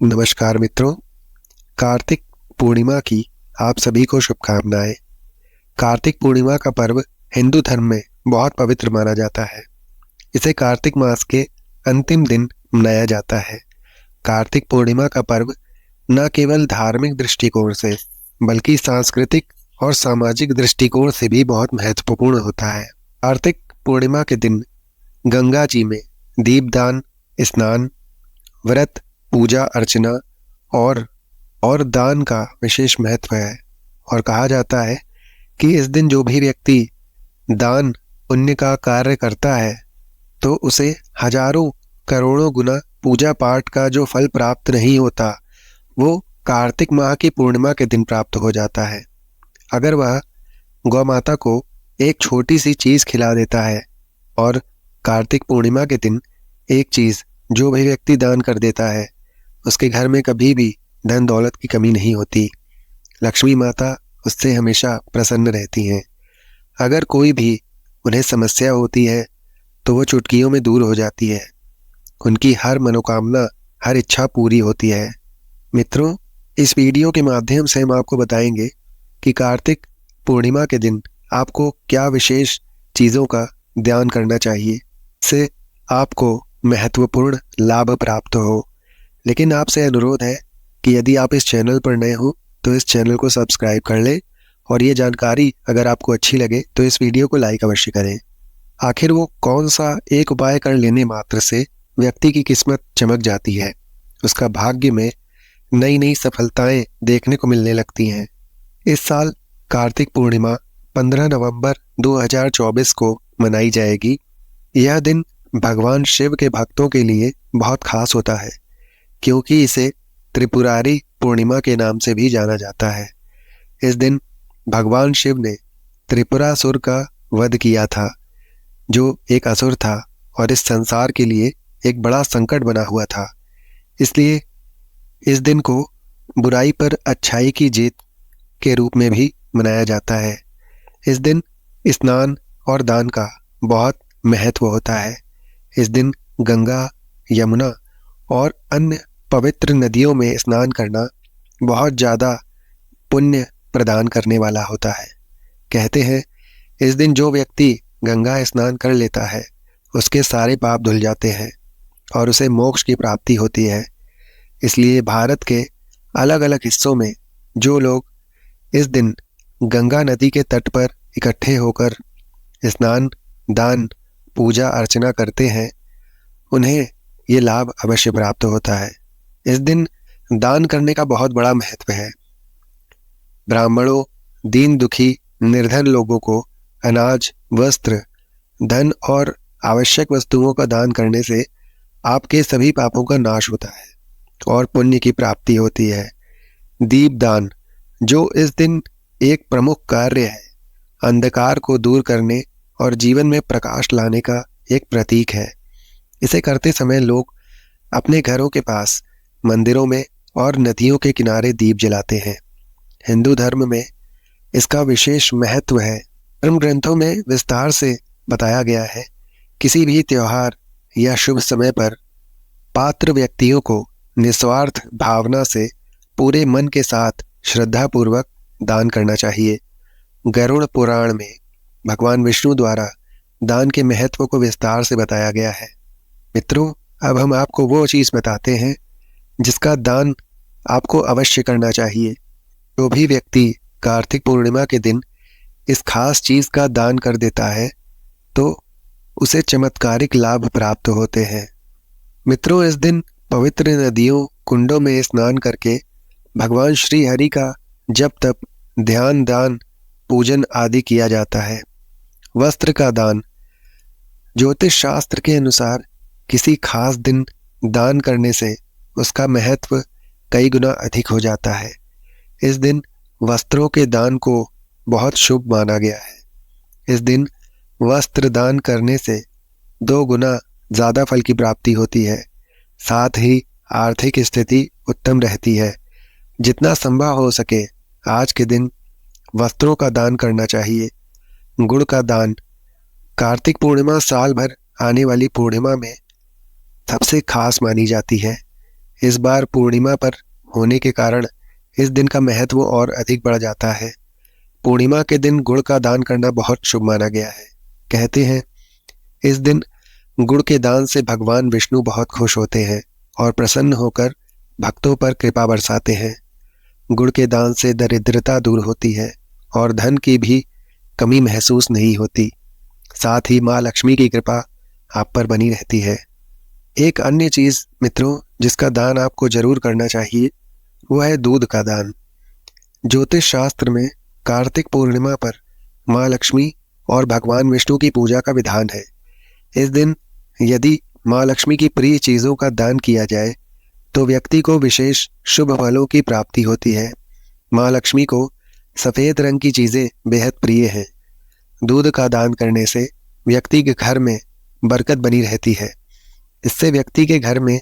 नमस्कार मित्रों, कार्तिक पूर्णिमा की आप सभी को शुभकामनाएं। कार्तिक पूर्णिमा का पर्व हिंदू धर्म में बहुत पवित्र माना जाता है। इसे कार्तिक मास के अंतिम दिन मनाया जाता है। कार्तिक पूर्णिमा का पर्व न केवल धार्मिक दृष्टिकोण से बल्कि सांस्कृतिक और सामाजिक दृष्टिकोण से भी बहुत महत्वपूर्ण होता है। कार्तिक पूर्णिमा के दिन गंगा जी में दीपदान, स्नान, व्रत, पूजा अर्चना और दान का विशेष महत्व है। और कहा जाता है कि इस दिन जो भी व्यक्ति दान पुण्य का कार्य करता है तो उसे हजारों करोड़ों गुना पूजा पाठ का जो फल प्राप्त नहीं होता वो कार्तिक माह की पूर्णिमा के दिन प्राप्त हो जाता है। अगर वह गौ माता को एक छोटी सी चीज खिला देता है और कार्तिक पूर्णिमा के दिन एक चीज जो भी व्यक्ति दान कर देता है उसके घर में कभी भी धन दौलत की कमी नहीं होती। लक्ष्मी माता उससे हमेशा प्रसन्न रहती हैं। अगर कोई भी उन्हें समस्या होती है तो वो चुटकियों में दूर हो जाती है। उनकी हर मनोकामना, हर इच्छा पूरी होती है। मित्रों, इस वीडियो के माध्यम से हम आपको बताएंगे कि कार्तिक पूर्णिमा के दिन आपको क्या विशेष चीज़ों का ध्यान करना चाहिए, इससे आपको महत्वपूर्ण लाभ प्राप्त हो। लेकिन आपसे अनुरोध है कि यदि आप इस चैनल पर नए हो तो इस चैनल को सब्सक्राइब कर लें और ये जानकारी अगर आपको अच्छी लगे तो इस वीडियो को लाइक अवश्य करें। आखिर वो कौन सा एक उपाय कर लेने मात्र से व्यक्ति की किस्मत चमक जाती है, उसका भाग्य में नई नई सफलताएं देखने को मिलने लगती हैं। इस साल कार्तिक पूर्णिमा 15 नवंबर 2024 को मनाई जाएगी। यह दिन भगवान शिव के भक्तों के लिए बहुत खास होता है क्योंकि इसे त्रिपुरारी पूर्णिमा के नाम से भी जाना जाता है। इस दिन भगवान शिव ने त्रिपुरासुर का वध किया था, जो एक असुर था और इस संसार के लिए एक बड़ा संकट बना हुआ था। इसलिए इस दिन को बुराई पर अच्छाई की जीत के रूप में भी मनाया जाता है। इस दिन स्नान और दान का बहुत महत्व होता है। इस दिन गंगा, यमुना और अन्य पवित्र नदियों में स्नान करना बहुत ज़्यादा पुण्य प्रदान करने वाला होता है। कहते हैं इस दिन जो व्यक्ति गंगा स्नान कर लेता है उसके सारे पाप धुल जाते हैं और उसे मोक्ष की प्राप्ति होती है। इसलिए भारत के अलग अलग हिस्सों में जो लोग इस दिन गंगा नदी के तट पर इकट्ठे होकर स्नान, दान, पूजा अर्चना करते हैं उन्हें ये लाभ अवश्य प्राप्त होता है। इस दिन दान करने का बहुत बड़ा महत्व है। ब्राह्मणों, दीन दुखी, निर्धन लोगों को अनाज, वस्त्र, धन और आवश्यक वस्तुओं का दान करने से आपके सभी पापों का नाश होता है और पुण्य की प्राप्ति होती है। दीपदान, जो इस दिन एक प्रमुख कार्य है, अंधकार को दूर करने और जीवन में प्रकाश लाने का एक प्रतीक है। इसे करते समय लोग अपने घरों के पास, मंदिरों में और नदियों के किनारे दीप जलाते हैं। हिंदू धर्म में इसका विशेष महत्व है। धर्म ग्रंथों में विस्तार से बताया गया है। किसी भी त्योहार या शुभ समय पर पात्र व्यक्तियों को निस्वार्थ भावना से पूरे मन के साथ श्रद्धापूर्वक दान करना चाहिए। गरुड़ पुराण में भगवान विष्णु द्वारा दान के महत्व को विस्तार से बताया गया है। मित्रों, अब हम आपको वो चीज़ बताते हैं जिसका दान आपको अवश्य करना चाहिए। जो भी व्यक्ति कार्तिक पूर्णिमा के दिन इस खास चीज़ का दान कर देता है तो उसे चमत्कारिक लाभ प्राप्त होते हैं। मित्रों, इस दिन पवित्र नदियों, कुंडों में स्नान करके भगवान श्री हरि का जप तप, ध्यान, दान, पूजन आदि किया जाता है। वस्त्र का दान, ज्योतिष शास्त्र के अनुसार किसी खास दिन दान करने से उसका महत्व कई गुना अधिक हो जाता है। इस दिन वस्त्रों के दान को बहुत शुभ माना गया है। इस दिन वस्त्र दान करने से 2 गुना ज़्यादा फल की प्राप्ति होती है। साथ ही आर्थिक स्थिति उत्तम रहती है। जितना संभव हो सके आज के दिन वस्त्रों का दान करना चाहिए। गुड़ का दान, कार्तिक पूर्णिमा साल भर आने वाली पूर्णिमा में सबसे खास मानी जाती है। इस बार पूर्णिमा पर होने के कारण इस दिन का महत्व और अधिक बढ़ जाता है। पूर्णिमा के दिन गुड़ का दान करना बहुत शुभ माना गया है। कहते हैं इस दिन गुड़ के दान से भगवान विष्णु बहुत खुश होते हैं और प्रसन्न होकर भक्तों पर कृपा बरसाते हैं। गुड़ के दान से दरिद्रता दूर होती है और धन की भी कमी महसूस नहीं होती। साथ ही माँ लक्ष्मी की कृपा आप पर बनी रहती है। एक अन्य चीज मित्रों जिसका दान आपको जरूर करना चाहिए वह है दूध का दान। ज्योतिष शास्त्र में कार्तिक पूर्णिमा पर माँ लक्ष्मी और भगवान विष्णु की पूजा का विधान है। इस दिन यदि माँ लक्ष्मी की प्रिय चीजों का दान किया जाए तो व्यक्ति को विशेष शुभ फलों की प्राप्ति होती है। माँ लक्ष्मी को सफेद रंग की चीजें बेहद प्रिय हैं। दूध का दान करने से व्यक्ति के घर में बरकत बनी रहती है। इससे व्यक्ति के घर में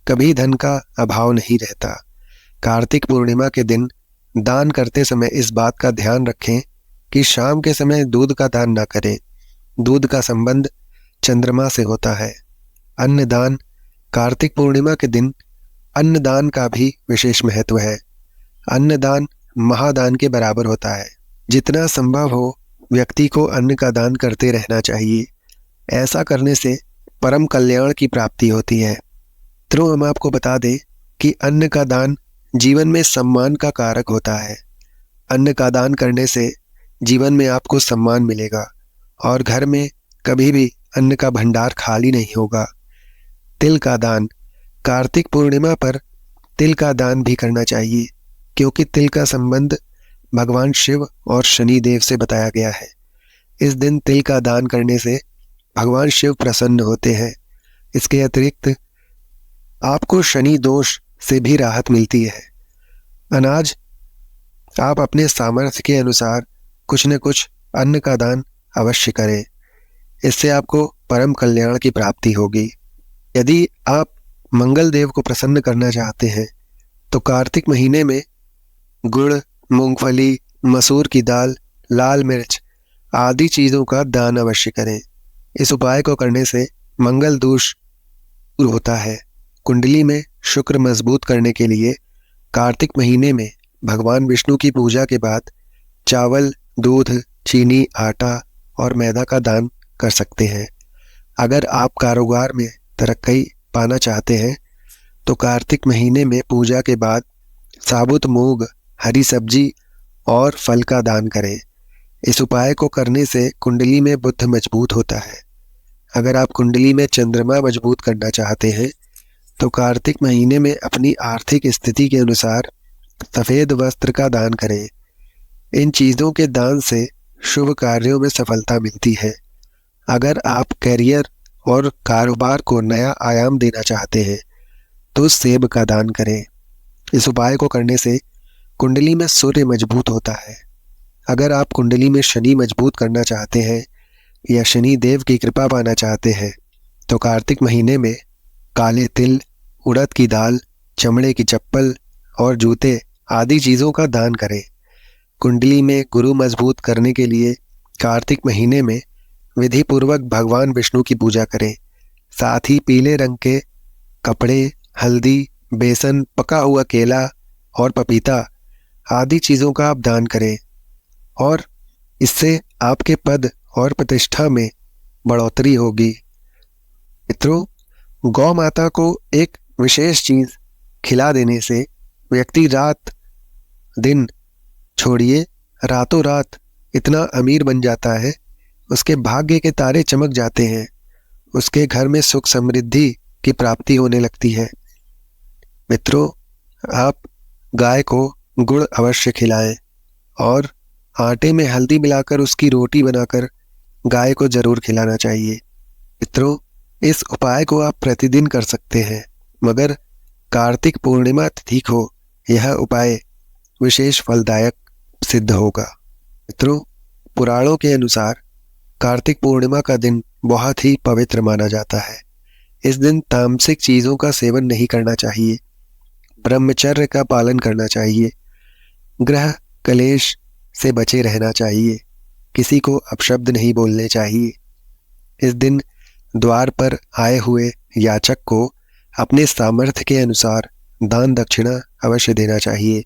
कभी धन का अभाव नहीं रहता। कार्तिक पूर्णिमा के दिन दान करते समय इस बात का ध्यान रखें कि शाम के समय दूध का दान न करें। दूध का संबंध चंद्रमा से होता है। अन्नदान कार्तिक पूर्णिमा के दिन अन्नदान का भी विशेष महत्व है। अन्नदान महादान के बराबर होता है। जितना संभव हो व्यक्ति को अन्न का दान करते रहना चाहिए। ऐसा करने से परम कल्याण की प्राप्ति होती है। तो हम आपको बता दें कि अन्न का दान जीवन में सम्मान का कारक होता है। अन्न का दान करने से जीवन में आपको सम्मान मिलेगा और घर में कभी भी अन्न का भंडार खाली नहीं होगा। तिल का दान कार्तिक पूर्णिमा पर तिल का दान भी करना चाहिए क्योंकि तिल का संबंध भगवान शिव और शनि देव से बताया गया है। इस दिन तिल का दान करने से भगवान शिव प्रसन्न होते हैं। इसके अतिरिक्त आपको शनि दोष से भी राहत मिलती है। अनाज आप अपने सामर्थ्य के अनुसार कुछ न कुछ अन्न का दान अवश्य करें। इससे आपको परम कल्याण की प्राप्ति होगी। यदि आप मंगल देव को प्रसन्न करना चाहते हैं तो कार्तिक महीने में गुड़, मूंगफली, मसूर की दाल, लाल मिर्च आदि चीज़ों का दान अवश्य करें। इस उपाय को करने से मंगल दोष दूर होता है। कुंडली में शुक्र मजबूत करने के लिए कार्तिक महीने में भगवान विष्णु की पूजा के बाद चावल, दूध, चीनी, आटा और मैदा का दान कर सकते हैं। अगर आप कारोबार में तरक्की पाना चाहते हैं तो कार्तिक महीने में पूजा के बाद साबुत मूंग, हरी सब्जी और फल का दान करें। इस उपाय को करने से कुंडली में बुध मजबूत होता है। अगर आप कुंडली में चंद्रमा मजबूत करना चाहते हैं तो कार्तिक महीने में अपनी आर्थिक स्थिति के अनुसार सफ़ेद वस्त्र का दान करें। इन चीज़ों के दान से शुभ कार्यों में सफलता मिलती है। अगर आप करियर और कारोबार को नया आयाम देना चाहते हैं तो सेब का दान करें। इस उपाय को करने से कुंडली में सूर्य मजबूत होता है। अगर आप कुंडली में शनि मजबूत करना चाहते हैं या शनि देव की कृपा पाना चाहते हैं तो कार्तिक महीने में काले तिल, उड़द की दाल, चमड़े की चप्पल और जूते आदि चीज़ों का दान करें। कुंडली में गुरु मजबूत करने के लिए कार्तिक महीने में विधि पूर्वक भगवान विष्णु की पूजा करें। साथ ही पीले रंग के कपड़े, हल्दी, बेसन, पका हुआ केला और पपीता आदि चीज़ों का आप दान करें और इससे आपके पद और प्रतिष्ठा में बढ़ोतरी होगी। मित्रों, गौ माता को एक विशेष चीज़ खिला देने से व्यक्ति रात दिन छोड़िए रातों रात इतना अमीर बन जाता है, उसके भाग्य के तारे चमक जाते हैं, उसके घर में सुख समृद्धि की प्राप्ति होने लगती है। मित्रों, आप गाय को गुड़ अवश्य खिलाएं और आटे में हल्दी मिलाकर उसकी रोटी बनाकर गाय को जरूर खिलाना चाहिए। मित्रों, इस उपाय को आप प्रतिदिन कर सकते हैं, मगर कार्तिक पूर्णिमा तिथि को यह उपाय विशेष फलदायक सिद्ध होगा। मित्रों, पुराणों के अनुसार कार्तिक पूर्णिमा का दिन बहुत ही पवित्र माना जाता है। इस दिन तामसिक चीज़ों का सेवन नहीं करना चाहिए, ब्रह्मचर्य का पालन करना चाहिए, ग्रह कलेश से बचे रहना चाहिए, किसी को अपशब्द नहीं बोलने चाहिए। इस दिन द्वार पर आए हुए याचक को अपने सामर्थ्य के अनुसार दान दक्षिणा अवश्य देना चाहिए।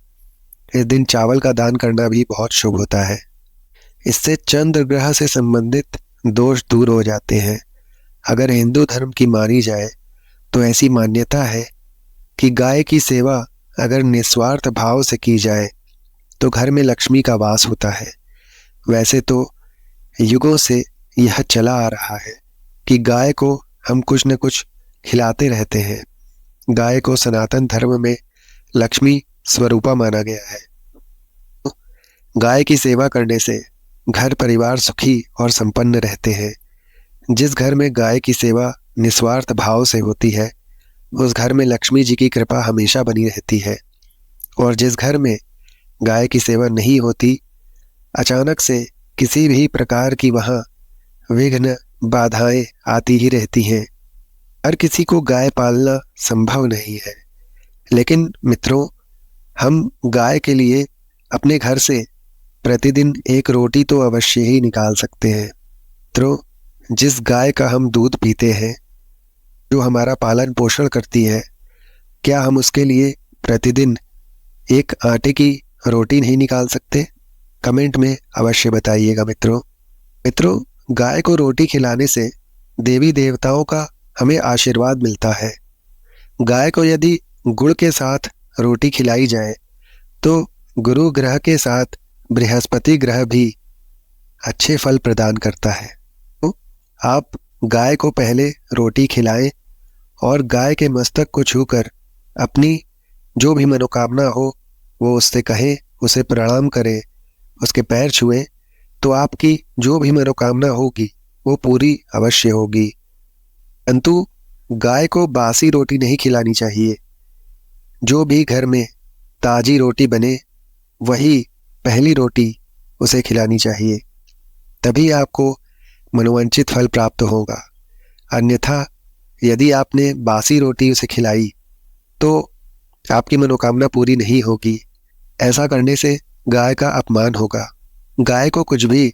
इस दिन चावल का दान करना भी बहुत शुभ होता है। इससे चंद्र ग्रह से संबंधित दोष दूर हो जाते हैं। अगर हिंदू धर्म की मानी जाए तो ऐसी मान्यता है कि गाय की सेवा अगर निस्वार्थ भाव से की जाए तो घर में लक्ष्मी का वास होता है। वैसे तो युगों से यह चला आ रहा है कि गाय को हम कुछ न कुछ खिलाते रहते हैं। गाय को सनातन धर्म में लक्ष्मी स्वरूपा माना गया है। गाय की सेवा करने से घर परिवार सुखी और संपन्न रहते हैं। जिस घर में गाय की सेवा निस्वार्थ भाव से होती है उस घर में लक्ष्मी जी की कृपा हमेशा बनी रहती है। और जिस घर में गाय की सेवा नहीं होती, अचानक से किसी भी प्रकार की वहाँ विघ्न बाधाएं आती ही रहती हैं। हर किसी को गाय पालना संभव नहीं है, लेकिन मित्रों, हम गाय के लिए अपने घर से प्रतिदिन एक रोटी तो अवश्य ही निकाल सकते हैं। मित्रों, जिस गाय का हम दूध पीते हैं, जो हमारा पालन पोषण करती है, क्या हम उसके लिए प्रतिदिन एक आटे की रोटी नहीं निकाल सकते? कमेंट में अवश्य बताइएगा मित्रों, गाय को रोटी खिलाने से देवी देवताओं का हमें आशीर्वाद मिलता है। गाय को यदि गुड़ के साथ रोटी खिलाई जाए तो गुरु ग्रह के साथ बृहस्पति ग्रह भी अच्छे फल प्रदान करता है। तो आप गाय को पहले रोटी खिलाएं और गाय के मस्तक को छूकर अपनी जो भी मनोकामना हो वो उससे कहें, उसे प्रणाम करें, उसके पैर छुएं, तो आपकी जो भी मनोकामना होगी वो पूरी अवश्य होगी। परंतु गाय को बासी रोटी नहीं खिलानी चाहिए। जो भी घर में ताजी रोटी बने वही पहली रोटी उसे खिलानी चाहिए, तभी आपको मनोवांछित फल प्राप्त होगा। अन्यथा यदि आपने बासी रोटी उसे खिलाई तो आपकी मनोकामना पूरी नहीं होगी। ऐसा करने से गाय का अपमान होगा। गाय को कुछ भी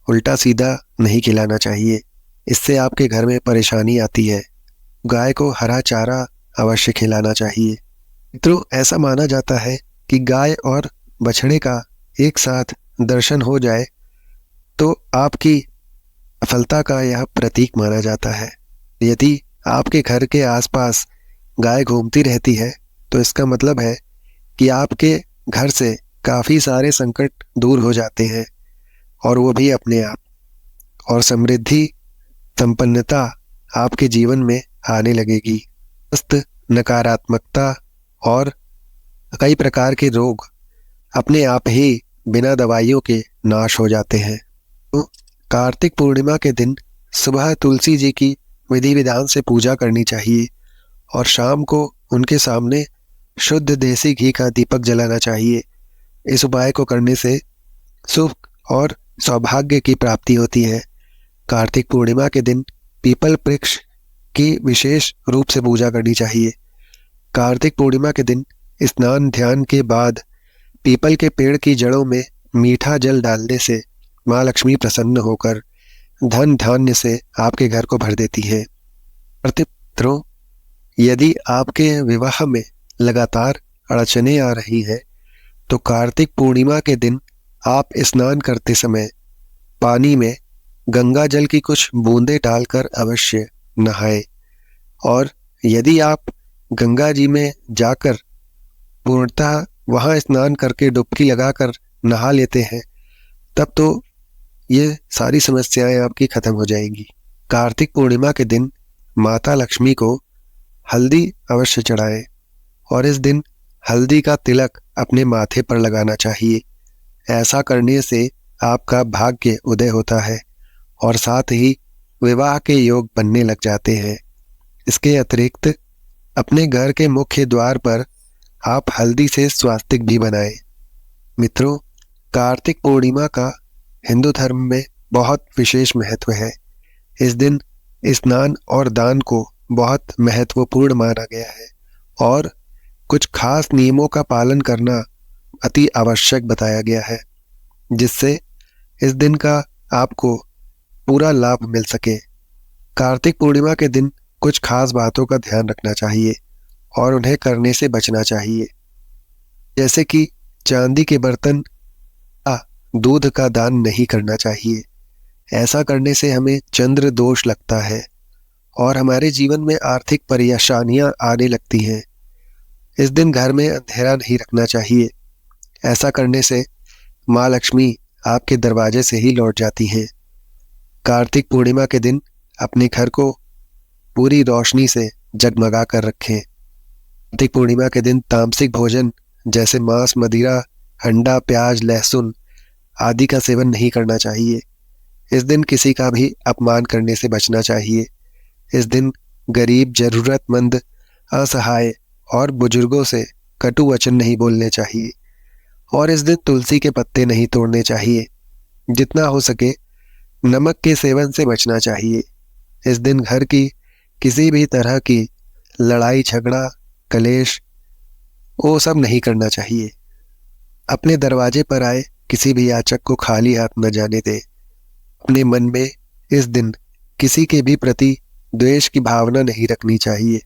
उल्टा सीधा नहीं खिलाना चाहिए, इससे आपके घर में परेशानी आती है। गाय को हरा चारा अवश्य खिलाना चाहिए। मित्रों, ऐसा माना जाता है कि गाय और बछड़े का एक साथ दर्शन हो जाए तो आपकी सफलता का यह प्रतीक माना जाता है। यदि आपके घर के आसपास गाय घूमती रहती है तो इसका मतलब है कि आपके घर से काफ़ी सारे संकट दूर हो जाते हैं, और वो भी अपने आप, और समृद्धि संपन्नता आपके जीवन में आने लगेगी। नकारात्मकता और कई प्रकार के रोग अपने आप ही बिना दवाइयों के नाश हो जाते हैं। तो कार्तिक पूर्णिमा के दिन सुबह तुलसी जी की विधि विधान से पूजा करनी चाहिए और शाम को उनके सामने शुद्ध देसी घी का दीपक जलाना चाहिए। इस उपाय को करने से सुख और सौभाग्य की प्राप्ति होती है। कार्तिक पूर्णिमा के दिन पीपल वृक्ष की विशेष रूप से पूजा करनी चाहिए। कार्तिक पूर्णिमा के दिन स्नान ध्यान के बाद पीपल के पेड़ की जड़ों में मीठा जल डालने से माँ लक्ष्मी प्रसन्न होकर धन धान्य से आपके घर को भर देती है। मित्रों, यदि आपके विवाह में लगातार अड़चने आ रही हैं तो कार्तिक पूर्णिमा के दिन आप स्नान करते समय पानी में गंगा जल की कुछ बूंदें डालकर अवश्य नहाएं। और यदि आप गंगा जी में जाकर पूर्णतः वहाँ स्नान करके डुबकी लगाकर नहा लेते हैं तब तो ये सारी समस्याएं आपकी खत्म हो जाएंगी। कार्तिक पूर्णिमा के दिन माता लक्ष्मी को हल्दी अवश्य चढ़ाएं और इस दिन हल्दी का तिलक अपने माथे पर लगाना चाहिए। ऐसा करने से आपका भाग्य उदय होता है और साथ ही विवाह के योग बनने लग जाते हैं। इसके अतिरिक्त अपने घर के मुख्य द्वार पर आप हल्दी से स्वास्तिक भी बनाएं। मित्रों, कार्तिक पूर्णिमा का हिंदू धर्म में बहुत विशेष महत्व है। इस दिन स्नान और दान को बहुत महत्वपूर्ण माना गया है और कुछ खास नियमों का पालन करना अति आवश्यक बताया गया है, जिससे इस दिन का आपको पूरा लाभ मिल सके। कार्तिक पूर्णिमा के दिन कुछ खास बातों का ध्यान रखना चाहिए और उन्हें करने से बचना चाहिए। जैसे कि चांदी के बर्तन या दूध का दान नहीं करना चाहिए। ऐसा करने से हमें चंद्र दोष लगता है और हमारे जीवन में आर्थिक परेशानियां आने लगती हैं। इस दिन घर में अंधेरा नहीं रखना चाहिए। ऐसा करने से माँ लक्ष्मी आपके दरवाजे से ही लौट जाती हैं। कार्तिक पूर्णिमा के दिन अपने घर को पूरी रोशनी से जगमगा कर रखें। कार्तिक पूर्णिमा के दिन तामसिक भोजन जैसे मांस, मदिरा, अंडा, प्याज, लहसुन आदि का सेवन नहीं करना चाहिए। इस दिन किसी का भी अपमान करने से बचना चाहिए। इस दिन गरीब, जरूरतमंद, असहाय और बुजुर्गों से कटु वचन नहीं बोलने चाहिए और इस दिन तुलसी के पत्ते नहीं तोड़ने चाहिए। जितना हो सके नमक के सेवन से बचना चाहिए। इस दिन घर की किसी भी तरह की लड़ाई, झगड़ा, कलेश वो सब नहीं करना चाहिए। अपने दरवाजे पर आए किसी भी याचक को खाली हाथ न जाने दे। अपने मन में इस दिन किसी के भी प्रति द्वेष की भावना नहीं रखनी चाहिए।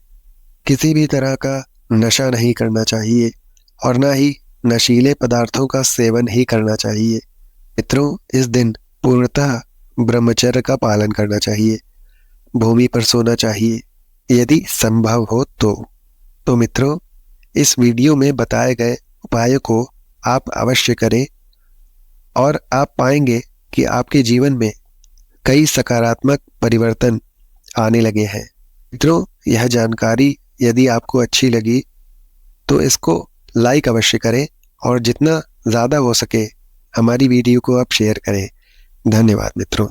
किसी भी तरह का नशा नहीं करना चाहिए और न ही नशीले पदार्थों का सेवन ही करना चाहिए। मित्रों, इस दिन पूर्णतः ब्रह्मचर्य का पालन करना चाहिए। भूमि पर सोना चाहिए यदि संभव हो तो मित्रों, इस वीडियो में बताए गए उपायों को आप अवश्य करें और आप पाएंगे कि आपके जीवन में कई सकारात्मक परिवर्तन आने लगे हैं। मित्रों, यह जानकारी यदि आपको अच्छी लगी तो इसको लाइक अवश्य करें और जितना ज़्यादा हो सके हमारी वीडियो को आप शेयर करें। धन्यवाद मित्रों।